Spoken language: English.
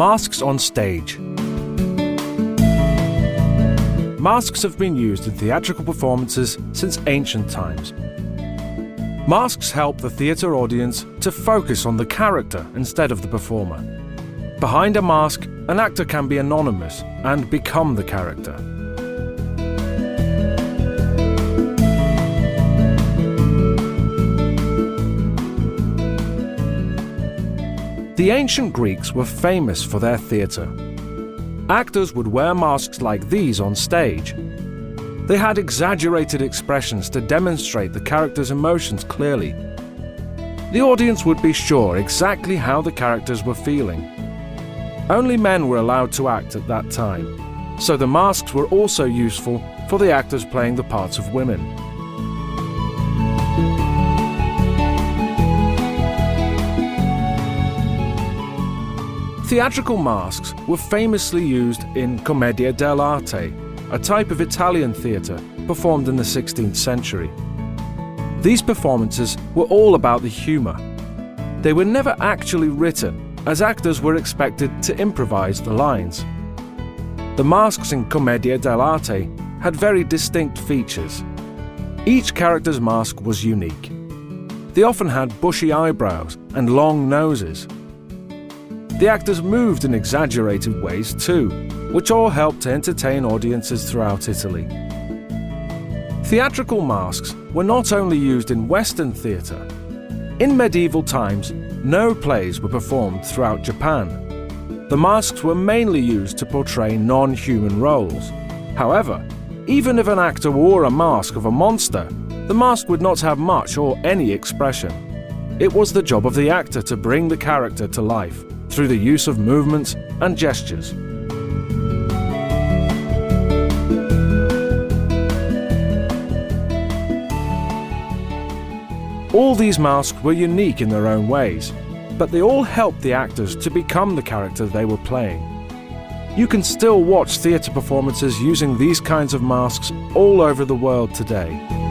Masks on stage. Masks have been used in theatrical performances since ancient times. Masks help the theatre audience to focus on the character instead of the performer. Behind a mask, an actor can be anonymous and become the character. The ancient Greeks were famous for their theatre. Actors would wear masks like these on stage. They had exaggerated expressions to demonstrate the character's emotions clearly. The audience would be sure exactly how the characters were feeling. Only men were allowed to act at that time, so the masks were also useful for the actors playing the parts of women. Theatrical masks were famously used in commedia dell'arte, a type of Italian theatre performed in the 16th century. These performances were all about the humour. They were never actually written, as actors were expected to improvise the lines. The masks in commedia dell'arte had very distinct features. Each character's mask was unique. They often had bushy eyebrows and long noses. The actors moved in exaggerated ways too, which all helped to entertain audiences throughout Italy. Theatrical masks were not only used in Western theatre. In medieval times, no plays were performed throughout Japan. The masks were mainly used to portray non-human roles. However, even if an actor wore a mask of a monster, the mask would not have much or any expression. It was the job of the actor to bring the character to life through the use of movements and gestures. All these masks were unique in their own ways, but they all helped the actors to become the character they were playing. You can still watch theatre performances using these kinds of masks all over the world today.